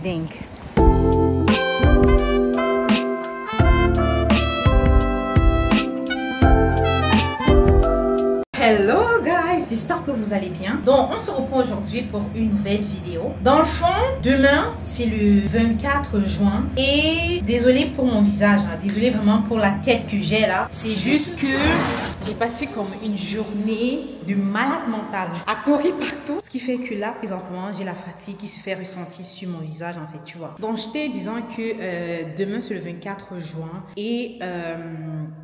dingue. Hello guys, j'espère que vous allez bien. Donc on se reprend aujourd'hui pour une nouvelle vidéo. Dans le fond, demain c'est le 24 juin et désolé pour mon visage, hein. Désolé vraiment pour la tête que j'ai là. C'est juste que j'ai passé comme une journée de malade mental à courir partout. Ce qui fait que là présentement j'ai la fatigue qui se fait ressentir sur mon visage en fait, tu vois. Donc j'étais disant que demain c'est le 24 juin et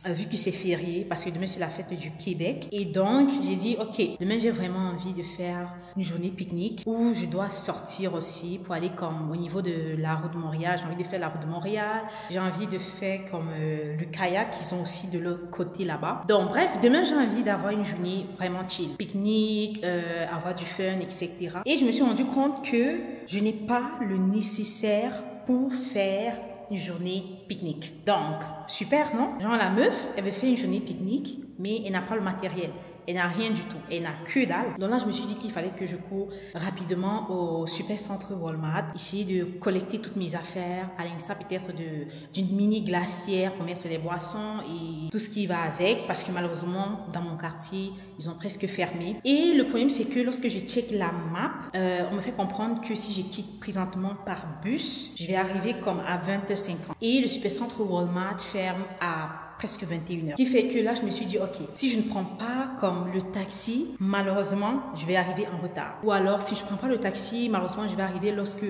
vu que c'est férié parce que demain c'est la fête du Québec et donc j'ai dit ok, demain j'ai vraiment envie de faire une journée pique-nique où je dois sortir aussi pour aller comme au niveau de la route de Montréal. J'ai envie de faire la route de Montréal, j'ai envie de faire comme le kayak qui sont aussi de l'autre côté là-bas. Donc bref, demain j'ai envie d'avoir une journée vraiment chill, pique-nique, avoir du fun, etc. Et je me suis rendu compte que je n'ai pas le nécessaire pour faire une journée pique-nique. Donc, super, non? Genre la meuf, elle veut faire une journée pique-nique, mais elle n'a pas le matériel. Elle n'a rien du tout. Elle n'a que dalle. Donc là, je me suis dit qu'il fallait que je cours rapidement au super centre Walmart, essayer de collecter toutes mes affaires, à l'instar peut-être d'une mini glacière pour mettre les boissons et tout ce qui va avec, parce que malheureusement, dans mon quartier, ils ont presque fermé. Et le problème, c'est que lorsque je check la map, on me fait comprendre que si je quitte présentement par bus, je vais arriver comme à 20h50. Et le super centre Walmart ferme à presque 21h. Ce qui fait que là, je me suis dit, ok, si je ne prends pas comme le taxi, malheureusement, je vais arriver en retard. Ou alors, si je ne prends pas le taxi, malheureusement, je vais arriver lorsque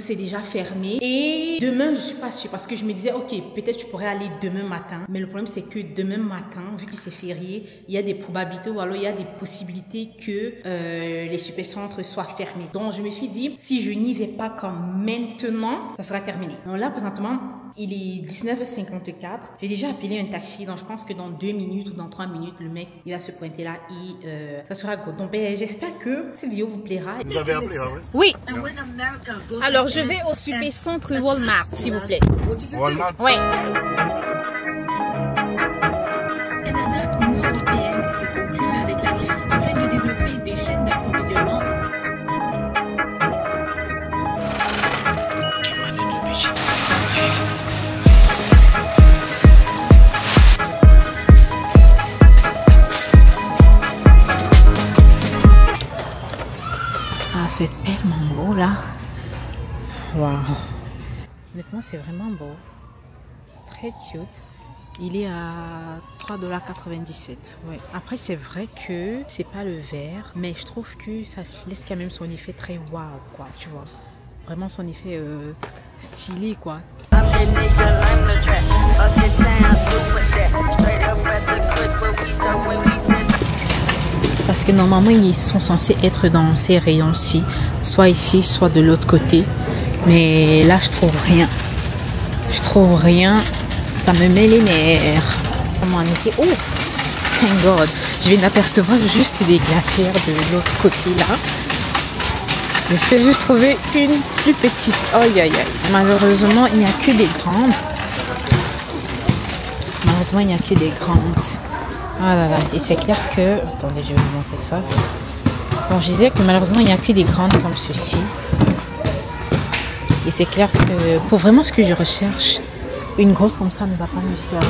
c'est déjà fermé. Et demain, je ne suis pas sûre parce que je me disais, ok, peut-être je pourrais aller demain matin. Mais le problème, c'est que demain matin, vu que c'est férié, il y a des probabilités ou alors il y a des possibilités que les supercentres soient fermés. Donc, je me suis dit, si je n'y vais pas comme maintenant, ça sera terminé. Donc là, présentement, il est 19h54. J'ai déjà appelé un taxi, donc je pense que dans 2 minutes ou dans 3 minutes, le mec, il va se pointer là et ça sera go. Donc j'espère que cette vidéo vous plaira. Vous avez appelé, hein, oui? Alors je vais au super centre Walmart, s'il vous plaît. Walmart? Oui. Canada, l'Union européenne s'est conclue avec afin de développer des chaînes d'approvisionnement. Ah, c'est tellement beau là. Waouh. Honnêtement, c'est vraiment beau. Très cute. Il est à 3,97 $. Ouais. Après, c'est vrai que c'est pas le vert, mais je trouve que ça laisse quand même son effet très waouh, quoi, tu vois. Vraiment son effet stylé, quoi. Parce que normalement, ils sont censés être dans ces rayons-ci, soit ici, soit de l'autre côté. Mais là, je trouve rien. Je trouve rien. Ça me met les nerfs. Comment on était? Oh, thank God. Je viens d'apercevoir juste des glacières de l'autre côté là. J'espère juste trouver une plus petite. Aïe, aïe, aïe. Malheureusement, il n'y a que des grandes. Malheureusement, il n'y a que des grandes. Ah là là. Et c'est clair que... Attendez, je vais vous montrer ça. Bon, je disais que malheureusement, il n'y a que des grandes comme ceci. Et c'est clair que pour vraiment ce que je recherche, une grosse comme ça ne va pas me servir.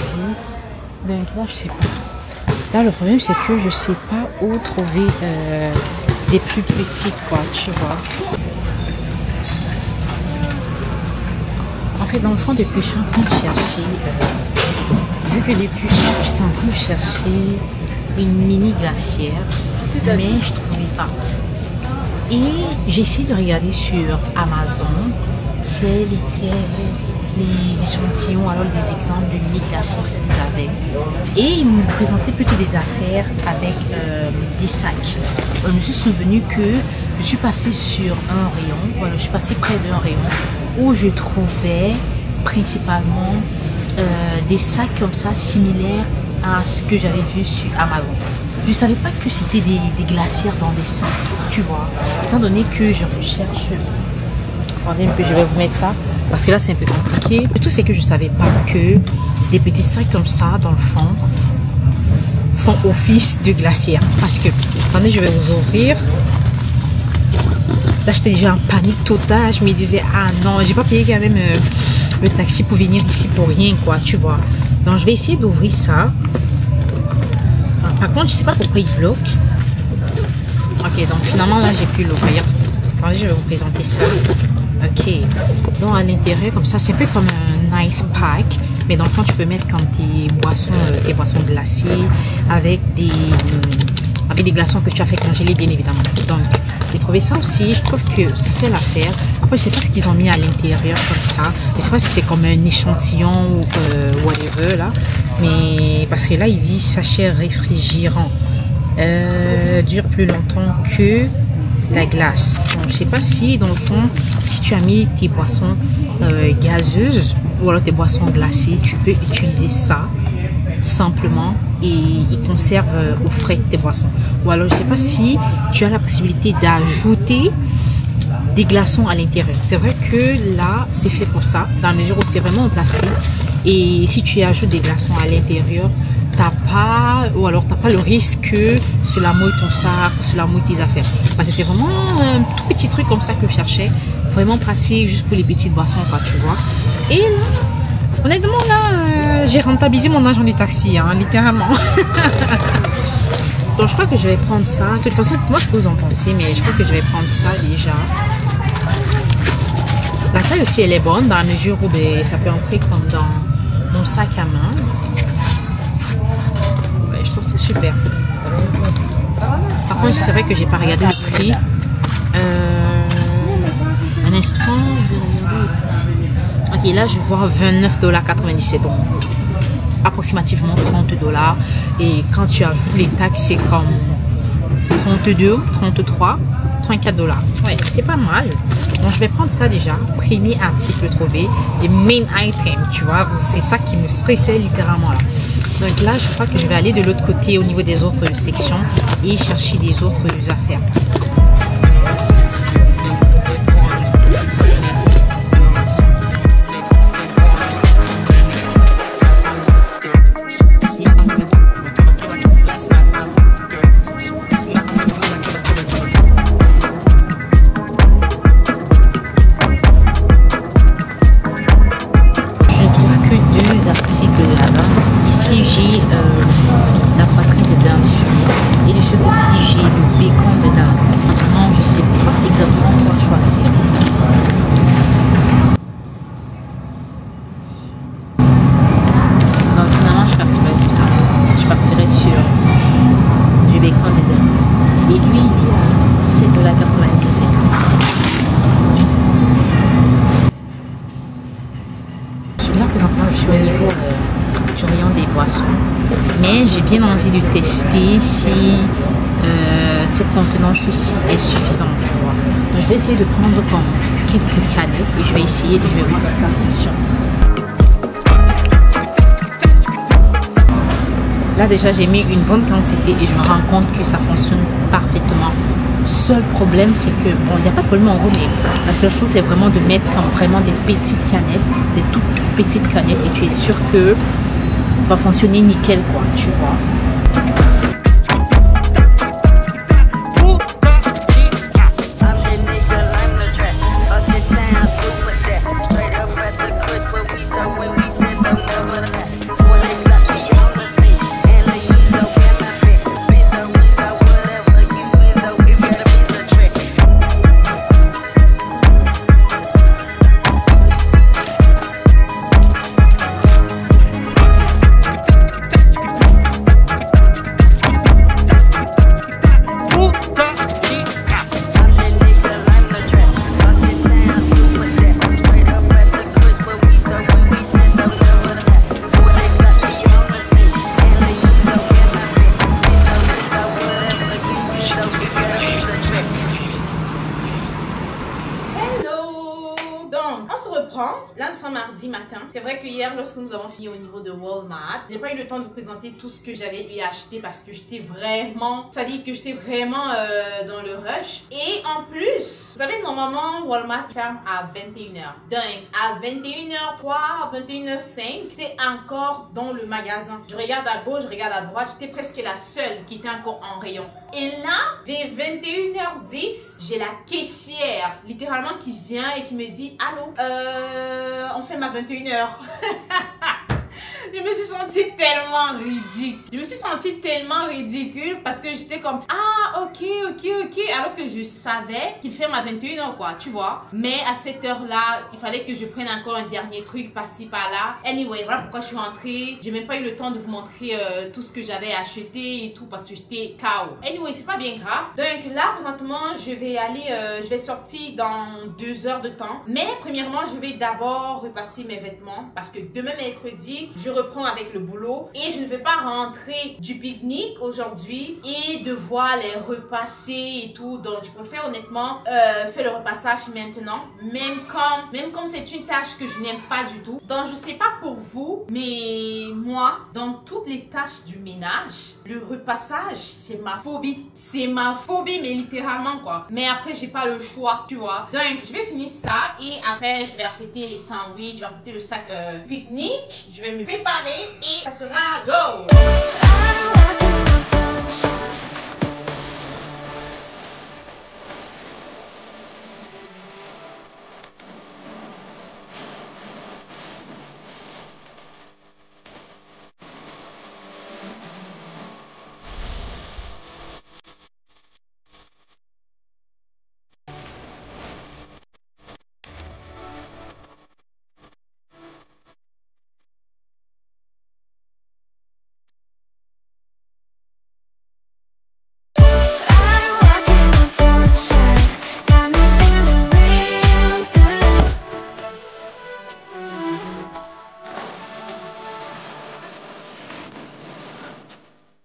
Donc là, je sais pas. Là, le problème, c'est que je sais pas où trouver des plus petites, quoi, tu vois. En fait, dans le fond, depuis je suis en train de chercher, vu que depuis j'étais en train de chercher une mini glacière, mais je ne trouvais pas. Et j'ai essayé de regarder sur Amazon quels étaient les échantillons, alors des exemples de mini glacières qu'ils avaient. Et ils me présentaient plutôt des affaires avec des sacs. Je me suis souvenu que je suis passée sur un rayon, voilà, je suis passée près d'un rayon où je trouvais principalement des sacs comme ça similaires à ce que j'avais vu sur Amazon. Je ne savais pas que c'était des glacières dans des sacs, tu vois. Étant donné que je recherche... Attendez un peu, je vais vous mettre ça. Parce que là, c'est un peu compliqué. Le tout, c'est que je ne savais pas que des petits sacs comme ça, dans le fond, font office de glacière. Parce que, attendez, je vais vous ouvrir. Là, j'étais déjà en panique totale. Je me disais, ah non, j'ai pas payé quand même le taxi pour venir ici pour rien, quoi, tu vois. Donc, je vais essayer d'ouvrir ça. Par contre, je sais pas pourquoi il bloque. Ok, donc finalement, là, j'ai pu l'ouvrir. Attendez, je vais vous présenter ça. Ok, donc à l'intérieur, comme ça, c'est un peu comme un nice pack. Mais dans le fond, tu peux mettre comme tes boissons glacées avec des glaçons que tu as fait congeler, bien évidemment. Donc, j'ai trouvé ça aussi. Je trouve que ça fait l'affaire. Après, je sais pas ce qu'ils ont mis à l'intérieur comme ça. Je sais pas si c'est comme un échantillon ou whatever, là. Mais parce que là, il dit sachet réfrigérant. Dure plus longtemps que la glace. Donc, je sais pas si, dans le fond, si tu as mis tes boissons gazeuses ou alors tes boissons glacées, tu peux utiliser ça simplement et il conserve au frais tes boissons. Ou alors, je sais pas si tu as la possibilité d'ajouter des glaçons à l'intérieur. C'est vrai que là, c'est fait pour ça, dans la mesure où c'est vraiment en plastique. Et si tu ajoutes des glaçons à l'intérieur, t'as pas le risque que cela mouille ton sac ou cela mouille tes affaires. Parce que c'est vraiment un tout petit truc comme ça que je cherchais. Vraiment pratique, juste pour les petites boissons, quoi, tu vois. Et là, honnêtement, là, j'ai rentabilisé mon argent du taxi, hein, littéralement. Donc, je crois que je vais prendre ça. De toute façon, dites-moi ce que vous en pensez, mais je crois que je vais prendre ça déjà. La taille aussi, elle est bonne, dans la mesure où ça peut entrer comme dans mon sac à main. Je trouve c'est super. Par contre, c'est vrai que j'ai pas regardé le prix. Un instant, je vais regarder le prix. Ok, là je vois $29,97. Donc approximativement $30. Et quand tu ajoutes les taxes, c'est comme 32, 33, $34. Ouais, c'est pas mal. Donc je vais prendre ça déjà. Premier article trouvé. Les main items, tu vois. C'est ça qui me stressait littéralement là. Donc là, je crois que je vais aller de l'autre côté au niveau des autres sections et chercher des autres affaires. Mais j'ai bien envie de tester si cette contenance aussi est suffisante. Donc je vais essayer de prendre comme quelques canettes et je vais essayer et je vais voir si ça fonctionne. Là déjà j'ai mis une bonne quantité et je me rends compte que ça fonctionne parfaitement. Le seul problème c'est que, bon, il n'y a pas de problème en gros, mais la seule chose c'est vraiment de mettre comme vraiment des petites canettes, des toutes petites canettes et tu es sûr que ça va fonctionner nickel, quoi, tu vois. matin. C'est vrai que hier, lorsque nous avons fini au niveau de Walmart, j'ai pas eu le temps de vous présenter tout ce que j'avais eu acheté parce que j'étais vraiment, ça dit que j'étais vraiment dans le rush. Et en plus, vous savez, normalement, Walmart ferme à 21h. Donc, à 21h03, 21h05, j'étais encore dans le magasin. Je regarde à gauche, je regarde à droite, j'étais presque la seule qui était encore en rayon. Et là, dès 21h10, j'ai la caissière, littéralement, qui vient et qui me dit « Allô, on fait ma 21h. » Je me suis sentie tellement ridicule. Je me suis sentie tellement ridicule parce que j'étais comme ah ok. Alors que je savais qu'il fait ma 21h quoi, tu vois. Mais à cette heure-là, il fallait que je prenne encore un dernier truc par-ci par-là. Anyway, voilà pourquoi je suis rentrée. J'ai même pas eu le temps de vous montrer tout ce que j'avais acheté et tout parce que j'étais KO. Anyway, c'est pas bien grave. Donc là, présentement, je vais aller, je vais sortir dans 2 heures de temps. Mais premièrement, je vais d'abord repasser mes vêtements parce que demain mercredi, je reprends avec le boulot et je ne vais pas rentrer du pique-nique aujourd'hui et devoir les repasser et tout. Donc je préfère honnêtement faire le repassage maintenant, même comme c'est une tâche que je n'aime pas du tout. Donc je sais pas pour vous, mais moi, dans toutes les tâches du ménage, le repassage c'est ma phobie. C'est ma phobie, mais littéralement quoi. Mais après j'ai pas le choix, tu vois. Donc je vais finir ça et après je vais apprêter les sandwichs, je vais apprêter le sac pique-nique, je vais me préparer et ça sera go!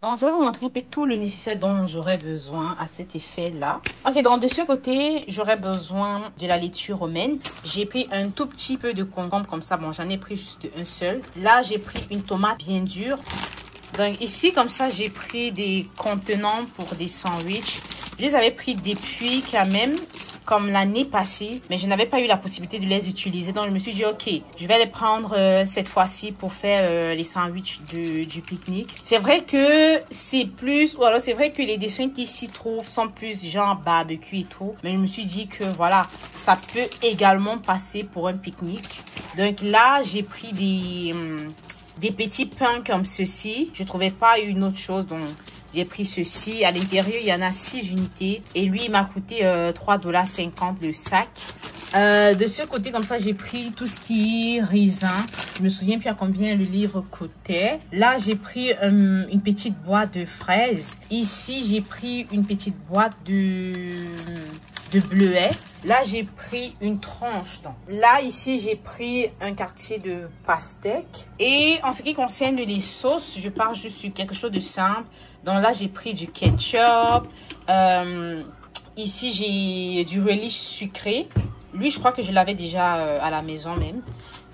Bon, je vais vous montrer un peu tout le nécessaire dont j'aurai besoin à cet effet-là. Ok, donc de ce côté, j'aurai besoin de la laitue romaine. J'ai pris un tout petit peu de concombre comme ça. Bon, j'en ai pris juste un seul. Là, j'ai pris une tomate bien dure. Donc ici, comme ça, j'ai pris des contenants pour des sandwichs. Je les avais pris depuis quand même, comme l'année passée, mais je n'avais pas eu la possibilité de les utiliser. Donc, je me suis dit, ok, je vais les prendre cette fois-ci pour faire les sandwichs du pique-nique. C'est vrai que c'est plus, ou alors c'est vrai que les dessins qui s'y trouvent sont plus genre barbecue et tout. Mais je me suis dit que voilà, ça peut également passer pour un pique-nique. Donc là, j'ai pris des petits pains comme ceci. Je ne trouvais pas une autre chose, donc j'ai pris ceci. À l'intérieur, il y en a 6 unités. Et lui, il m'a coûté 3,50 $ le sac. De ce côté, comme ça, j'ai pris tout ce qui est raisin. Je me souviens plus à combien le livre coûtait. Là, j'ai pris une petite boîte de fraises. Ici, j'ai pris une petite boîte de bleuets. Là, j'ai pris une tranche. Donc, là, ici, j'ai pris un quartier de pastèque. Et en ce qui concerne les sauces, je pars juste sur quelque chose de simple. Donc là, j'ai pris du ketchup. Ici, j'ai du relish sucré. Lui, je crois que je l'avais déjà à la maison même.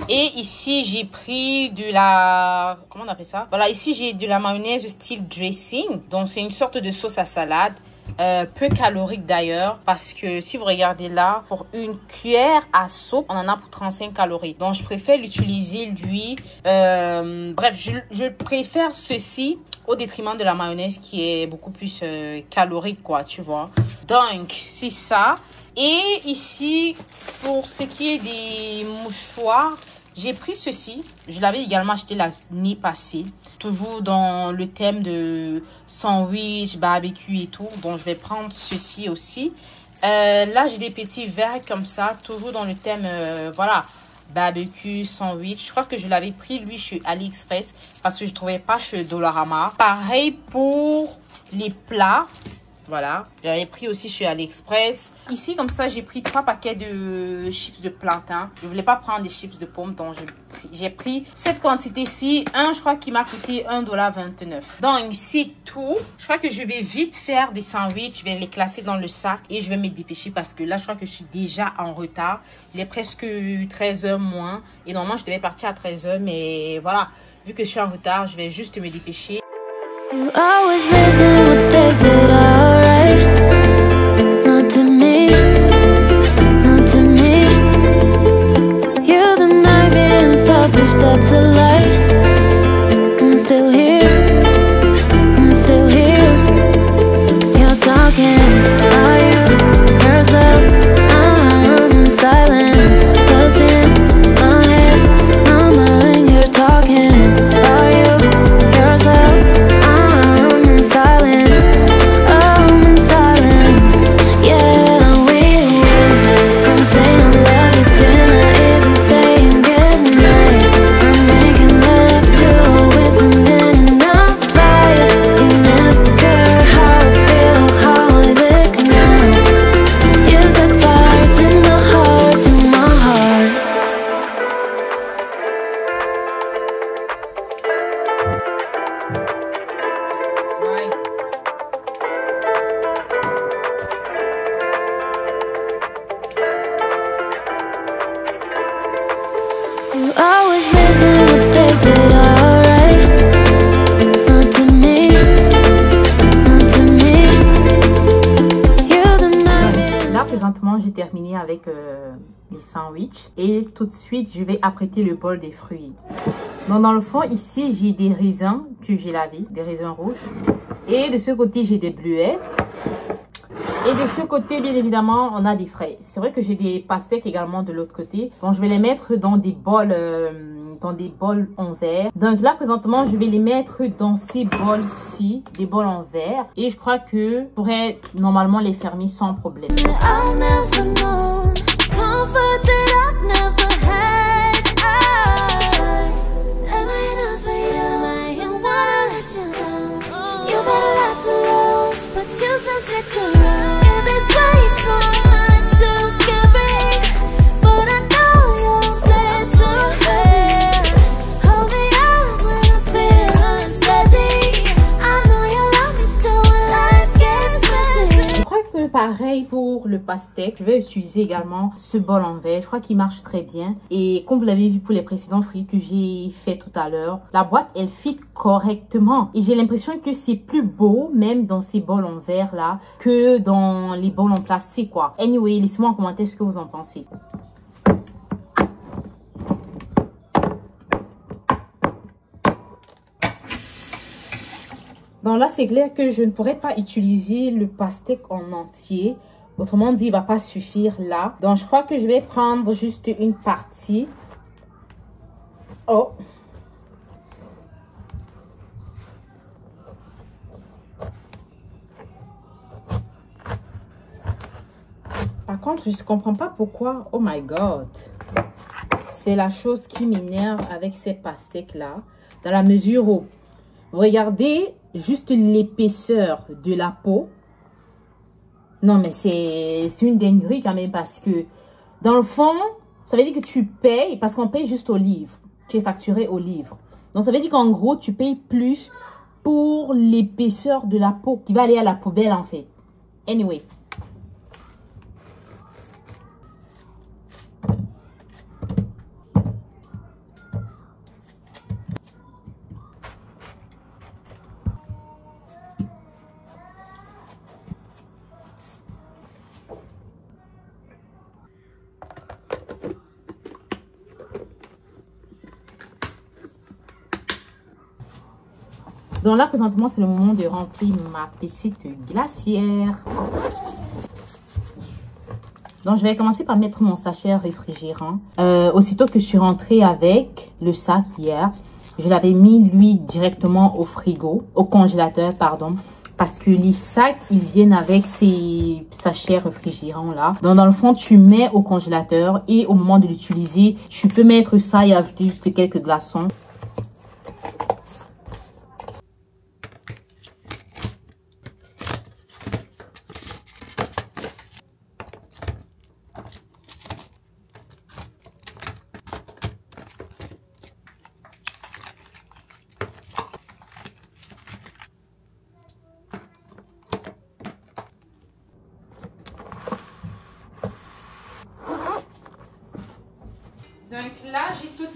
Et ici, j'ai pris de la... Comment on appelle ça? Voilà, ici, j'ai de la mayonnaise style dressing. Donc, c'est une sorte de sauce à salade. Peu calorique d'ailleurs, parce que si vous regardez là, pour une cuillère à soupe, on en a pour 35 calories. Donc, je préfère l'utiliser lui. Bref, je préfère ceci au détriment de la mayonnaise qui est beaucoup plus calorique, quoi, tu vois. Donc, c'est ça. Et ici, pour ce qui est des mouchoirs, j'ai pris ceci. Je l'avais également acheté l'année passée. Toujours dans le thème de sandwich, barbecue et tout. Donc, je vais prendre ceci aussi. Là, j'ai des petits verres comme ça. Toujours dans le thème, voilà, barbecue, sandwich. Je crois que je l'avais pris, lui, chez AliExpress. Parce que je ne trouvais pas chez Dollarama. Pareil pour les plats. Voilà. J'avais pris aussi chez AliExpress. Ici, comme ça, j'ai pris 3 paquets de chips de plantain. Je voulais pas prendre des chips de pommes, donc j'ai pris cette quantité-ci. Je crois qu'il m'a coûté $1,29. Donc, c'est tout. Je crois que je vais vite faire des sandwichs. Je vais les classer dans le sac et je vais me dépêcher parce que là, je crois que je suis déjà en retard. Il est presque 13h moins. Et normalement, je devais partir à 13h, mais voilà. Vu que je suis en retard, je vais juste me dépêcher. You always listen what they said, alright. Not to me, not to me. You're the night being selfish, that's a lie. I'm still here, I'm still here. You're talking, are you? Hers up, I'm in silence. Cause in my head, my mind, you're talking, are you? Hers up. J'ai terminé avec les sandwichs et tout de suite je vais apprêter le bol des fruits. Donc dans le fond ici j'ai des raisins que j'ai lavés, des raisins rouges, et de ce côté j'ai des bleuets, et de ce côté bien évidemment on a des fraises. C'est vrai que j'ai des pastèques également de l'autre côté, donc je vais les mettre dans des bols en verre. Donc là présentement je vais les mettre dans ces bols-ci, des bols en verre, et je crois que je pourrais normalement les fermer sans problème. Pareil pour le pastèque, je vais utiliser également ce bol en verre. Je crois qu'il marche très bien. Et comme vous l'avez vu pour les précédents fruits que j'ai fait tout à l'heure, la boîte elle fit correctement. Et j'ai l'impression que c'est plus beau même dans ces bols en verre là que dans les bols en plastique quoi. Anyway, laissez-moi en commentaire ce que vous en pensez. Donc là, c'est clair que je ne pourrais pas utiliser le pastèque en entier. Autrement dit, il ne va pas suffire là. Donc, je crois que je vais prendre juste une partie. Oh! Par contre, je ne comprends pas pourquoi. Oh my God! C'est la chose qui m'énerve avec ces pastèques-là. Dans la mesure où, regardez juste l'épaisseur de la peau. Non, mais c'est une dinguerie quand même parce que dans le fond, ça veut dire que tu payes parce qu'on paye juste au livre. Tu es facturé au livre. Donc, ça veut dire qu'en gros, tu payes plus pour l'épaisseur de la peau qui va aller à la poubelle en fait. Anyway. Donc là, présentement, c'est le moment de remplir ma petite glacière. Donc, je vais commencer par mettre mon sachet réfrigérant. Aussitôt que je suis rentrée avec le sac hier, je l'avais mis, lui, directement au frigo, au congélateur, pardon. Parce que les sacs, ils viennent avec ces sachets réfrigérants là. Donc, dans le fond, tu mets au congélateur et au moment de l'utiliser, tu peux mettre ça et ajouter juste quelques glaçons.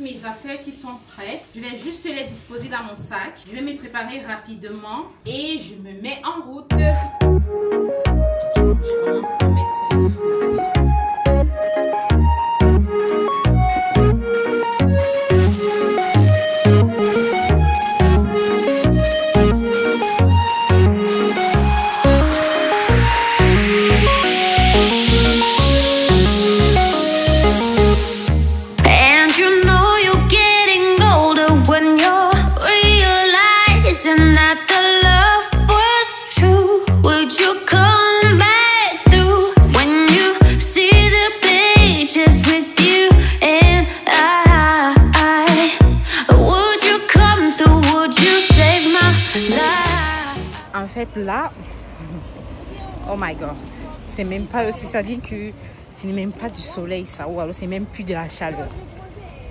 mes affaires qui sont prêtes. Je vais juste les disposer dans mon sac. Je vais me préparer rapidement et je me mets en route. Je commence à mettre les fleurs. En fait là, oh my god, c'est même pas, c'est-à-dire que ce n'est même pas du soleil ça, ou alors c'est même plus de la chaleur.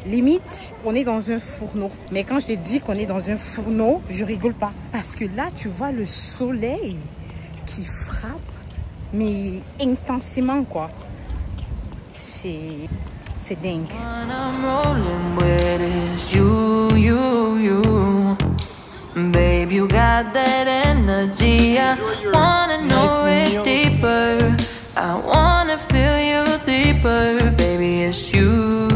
Limite, on est dans un fourneau. Mais quand je te dis qu'on est dans un fourneau, je rigole pas. Parce que là, tu vois le soleil qui frappe, mais intensément quoi. C'est dingue. Babe, you got that energy. I wanna know it deeper. I wanna feel you deeper. Baby, it's you.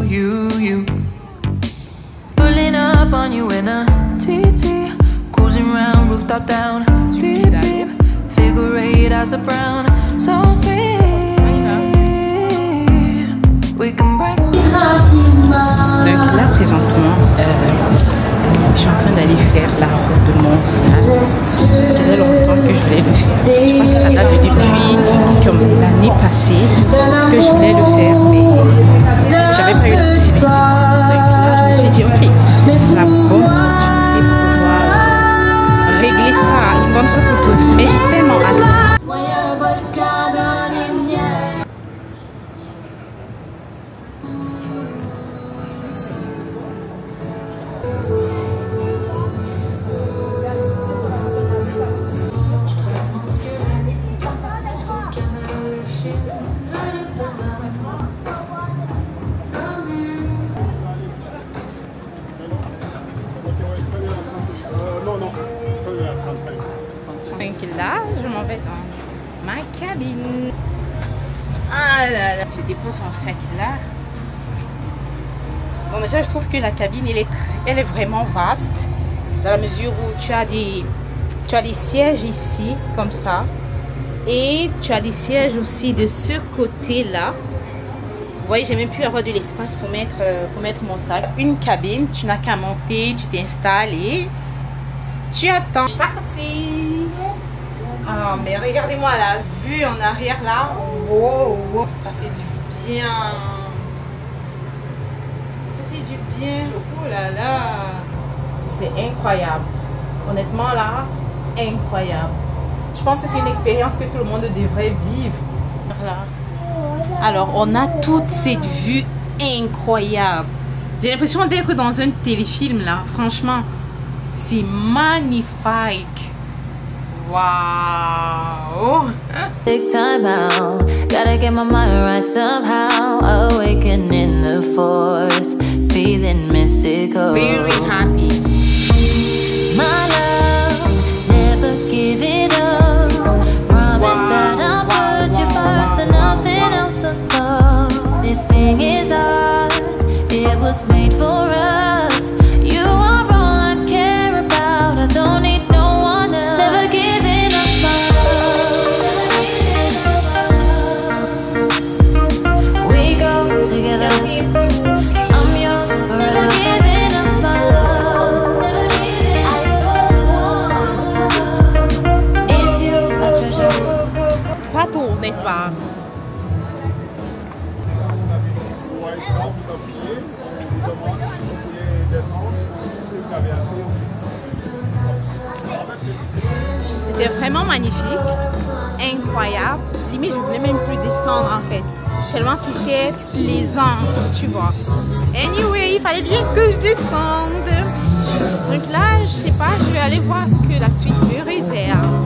Pulling up on you in a TT, cruising round, rooftop down. Beep, beep, figure eight as a brown. So sweet. We can break. Donc là, présentement, je suis en train d'aller faire la route de Montréal. Ça faisait longtemps que je voulais le faire. Je pense que ça date depuis comme l'année passée que je voulais le faire, mais j'avais pas eu la possibilité. Donc là, je me suis dit, ok, la bonne opportunité pour pouvoir régler ça une bonne fois pour toutes. Mais j'ai tellement hâte. Donc là, je m'en vais dans ma cabine. Ah là là, je dépose mon sac là. Bon, déjà, je trouve que la cabine, elle est vraiment vaste. Dans la mesure où tu as des sièges ici, comme ça. Et tu as des sièges aussi de ce côté-là. Vous voyez, j'ai même pu avoir de l'espace pour mettre mon sac. Une cabine, tu n'as qu'à monter, tu t'installes et tu attends. Parti. Ah, mais regardez-moi la vue en arrière là. Wow, wow, ça fait du bien. Ça fait du bien. Oh là là. C'est incroyable. Honnêtement là, incroyable. Je pense que c'est une expérience que tout le monde devrait vivre. Là. Alors, on a toute cette vue incroyable. J'ai l'impression d'être dans un téléfilm là. Franchement, c'est magnifique. Wow. Take time out, gotta get my mind right somehow. Awakening the force, feeling mystical. Very happy. My love, never give it up. Promise that I'll put you first and nothing else above. This thing is ours, it was made for us. You are all I care about, I don't need no one else. Never giving up my love. We go together, I'm yours forever. Never giving up my love. Never giving up my love. It's you, a treasure. Retour, n'est-ce pas? C'était vraiment magnifique, incroyable. Limite, je voulais même plus descendre en fait. Tellement c'était plaisant, tu vois. Anyway, il fallait bien que je descende. Donc là, je sais pas, je vais aller voir ce que la suite me réserve.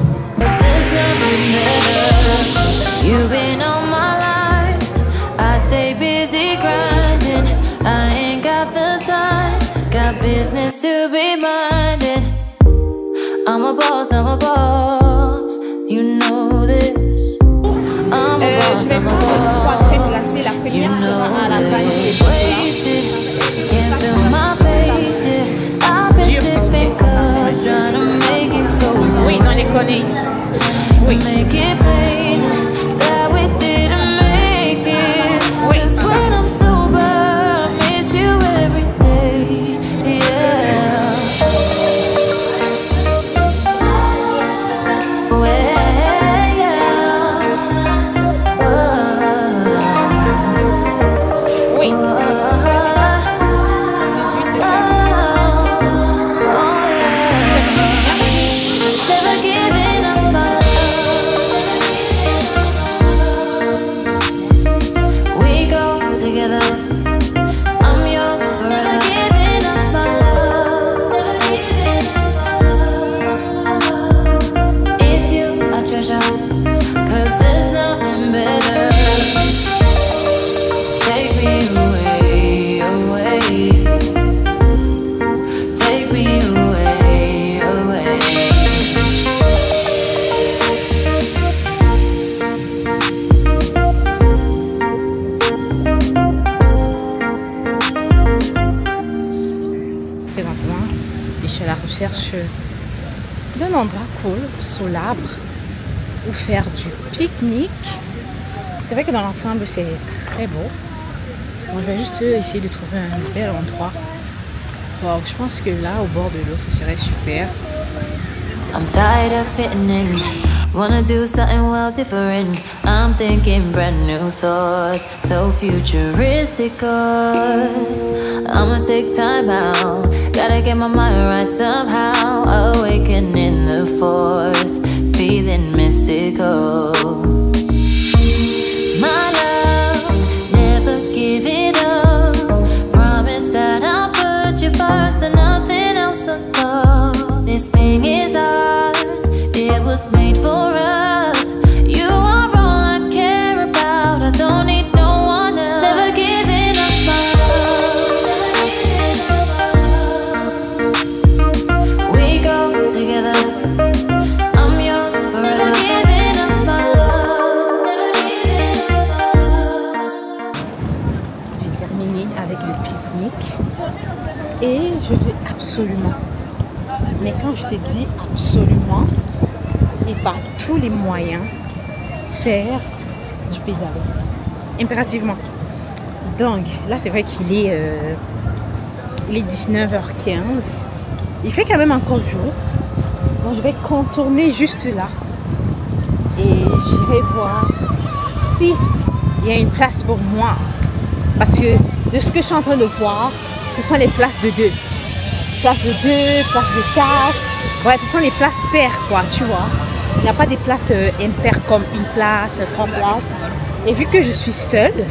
You've been on my life, I stay busy grinding. I ain't got the time. business to be minding. I'm a boss, you know this. I'm a boss, Je vais placer la you première know sera à la this. vanille. Wasted, can't feel my face, yeah. I've been sipping cups, trying to make it go. Oui, on les connaît ici. Oui. Make it painless that we didn't make it. Oui, 'Cause ça. when I'm sober, I miss you every day. Yeah. Well, yeah. Oui. 18 Never giving up my love. We go together. I'm yours forever. Never giving up my love. Never giving up my love. It's you I treasure. 'Cause there's nothing better. Take me away, away. Take me away, away. Présentement, je suis à la recherche d'un endroit cool, sous l'arbre, où faire du pique-nique. C'est vrai que dans l'ensemble, c'est très beau. Bon, je vais juste essayer de trouver un bel endroit. Wow, je pense que là, au bord de l'eau, ce serait super. I'm tired of fitting in. Wanna do something well different. I'm thinking brand new thoughts, so futuristic. I'ma take time out. Gotta get my mind right somehow. Awakening the force, feeling mystical. My love, never give it up. Promise that I'll put you first and nothing else above. This thing is ours, it was made for us. You are all I care about, I don't need no one else. Never giving up my love. We go together, I'm yours forever. Never giving up my love. Never giving up my love. J'ai terminé avec le pique-nique et je vais absolument, mais quand je te dis absolument, et par tous les moyens, faire du pédalo. Impérativement. Donc là, c'est vrai qu'il est, il est 19h15. Il fait quand même encore jour. Donc je vais contourner juste là et j'irai voir si il y a une place pour moi. Parce que de ce que je suis en train de voir, ce sont les places de 2. Place de 2, place de 4. Ouais, ce sont les places paires, quoi, tu vois. Il n'y a pas des places impaires comme une place, 3 places. Et vu que je suis seule,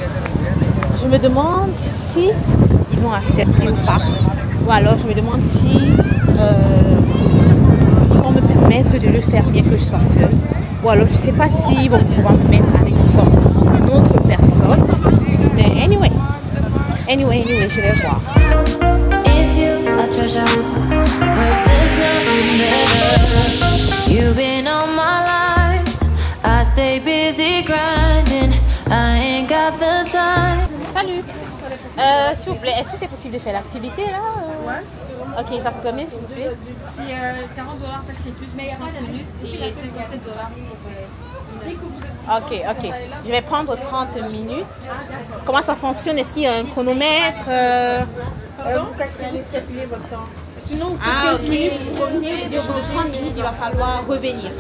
je me demande si ils vont accepter ou pas. Ou alors je me demande si ils vont me permettre de le faire bien que je sois seule. Ou alors je ne sais pas s'ils vont pouvoir me mettre avec une autre personne. Mais anyway, je vais voir. It's you I treasure, 'cause there's nothing better. You've been on my life, I stay busy grinding, I ain't got the time. Salut. S'il vous plaît, est-ce que c'est possible de faire l'activité là Ouais. Ok, ça coûte combien s'il vous plaît? C'est $40 taxes plus, mais 30 minutes et $57 pour Ok. Je vais prendre 30 minutes. Comment ça fonctionne? Est-ce qu'il y a un chronomètre vous calculez votre temps. Sinon, vous faites 15 ok. minutes, vous revenez. Au bout de 30 minutes, il va falloir revenir.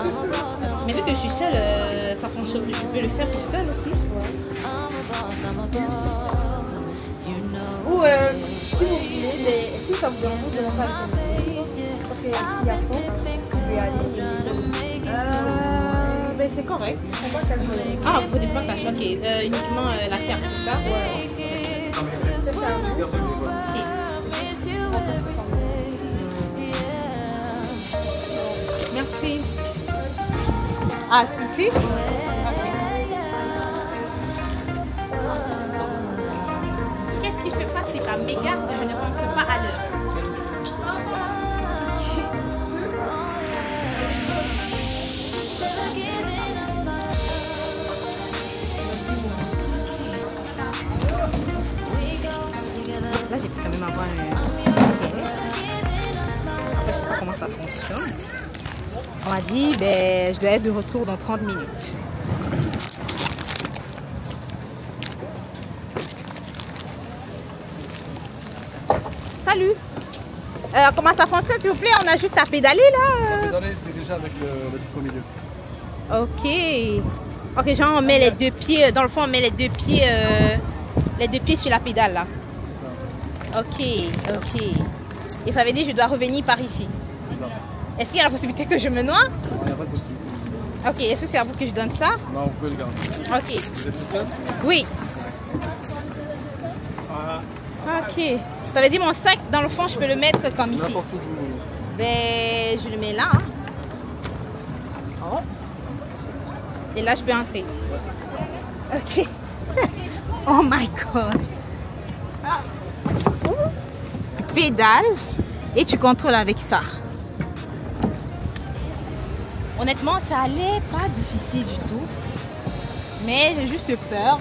Mais vu que je suis seule, ça fonctionne. Je peux le faire toute seule aussi. Ou si vous voulez, mais est-ce que ça vous dérange de ne pas le faire? Parce que s'il y a fond, vous pouvez aller. Ben, c'est correct. On va quasiment le faire. Ah, vous prenez pas cash, ok. Uniquement la carte, c'est ça? C'est ça. Ok. Merci. Ah, c'est ici? Ok. Qu'est-ce qui se passe? C'est qu'à mes gardes, je ne rentre pas à l'heure. réservation. On m'a dit, ben, je dois être de retour dans 30 minutes. Salut. Comment ça fonctionne, s'il vous plaît? On a juste à pédaler, là. Pédaler, c'est déjà avec le disque au milieu. Ok. Ok, genre on met les deux pieds, dans le fond on met les deux pieds sur la pédale là. C'est ça. Ok, ok. Et ça veut dire que je dois revenir par ici. C'est ça. Est-ce qu'il y a la possibilité que je me noie? Il n'y a pas de possibilité. Ok, est-ce que c'est à vous que je donne ça? Non, vous pouvez le garder. Ok. Vous êtes toute seule? Oui. Ok. Ça veut dire mon sac, dans le fond, je peux le mettre comme ici. N'importe où vous voulez. Ben, je le mets là. Hein. Oh. Et là, je peux entrer. Ok. Oh my god. Ah. Pédale et tu contrôles avec ça. Honnêtement, ça allait pas difficile du tout. Mais j'ai juste peur.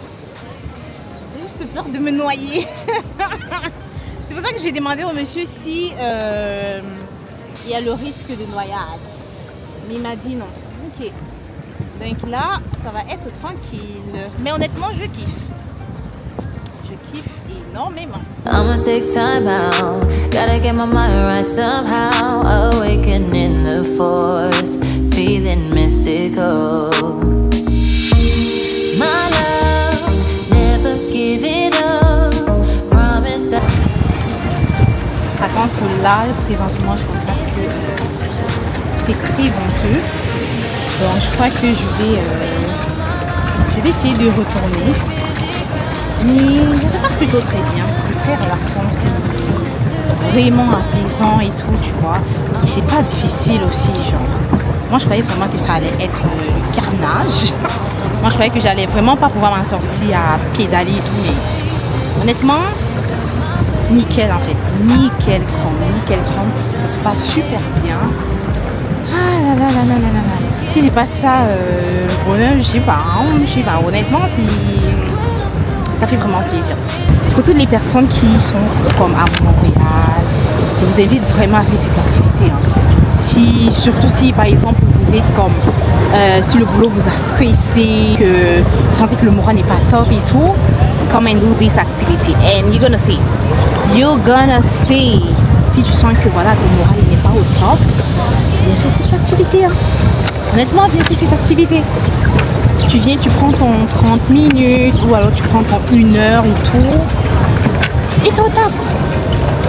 J'ai juste peur de me noyer. C'est pour ça que j'ai demandé au monsieur si il y a le risque de noyade. Mais il m'a dit non. Ok. Donc là, ça va être tranquille. Mais honnêtement, je kiffe. Je kiffe énormément. I'ma take time out. Gotta get my mind right somehow. Awakening the force, feeling mystical. My love, never give it up. Promise that. Par contre, là, présentement, je constate que c'est très venteux. Donc, je crois que je vais essayer de retourner. Mais ça se passe plutôt très bien. C'est très relaxant. C'est vraiment apaisant et tout, tu vois. Et c'est pas difficile aussi, genre. Moi, je croyais vraiment que ça allait être le carnage. Moi, je croyais que j'allais vraiment pas pouvoir m'en sortir à pédaler et tout. Mais honnêtement, nickel en fait. Nickel chrome. Ça se passe super bien. Ah là là là là là là. Si c'est pas ça, bonheur, je sais pas. Honnêtement, ça fait vraiment plaisir. Pour toutes les personnes qui sont comme à Montréal, je vous invite vraiment à faire cette activité. Hein. Surtout si par exemple vous êtes comme, si le boulot vous a stressé, que vous sentez que le moral n'est pas top et tout, come and do this activity and you're gonna see. Si tu sens que voilà, ton moral n'est pas au top, viens faire cette activité. Hein. Honnêtement, viens faire cette activité. Tu viens, tu prends ton 30 minutes ou alors tu prends ton 1 heure et tout. Et t'es au top.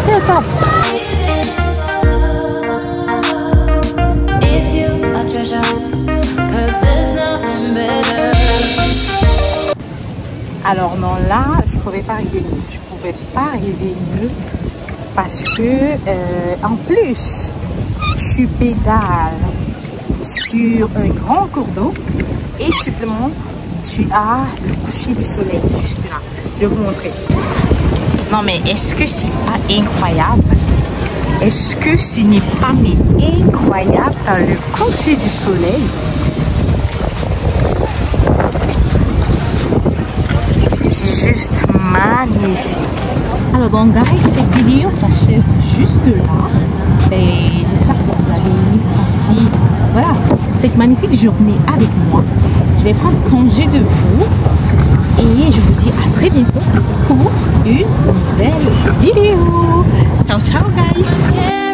T'es au top. Is you a treasure? 'Cause there's nothing better. Alors non, là, je pouvais pas arriver mieux. Je pouvais pas arriver mieux parce que en plus, tu pédales sur un grand cours d'eau et supplément, tu as le coucher du soleil juste là. Je vais vous montrer. Non mais est-ce que c'est pas incroyable? Est-ce que ce n'est pas mais incroyable dans le coucher du soleil? C'est juste magnifique. Alors donc guys, cette vidéo s'achève juste là. Et j'espère que vous avez passé voilà, cette magnifique journée avec moi. Je vais prendre congé de vous. Et je vous dis à très bientôt pour une nouvelle vidéo. Ciao ciao guys.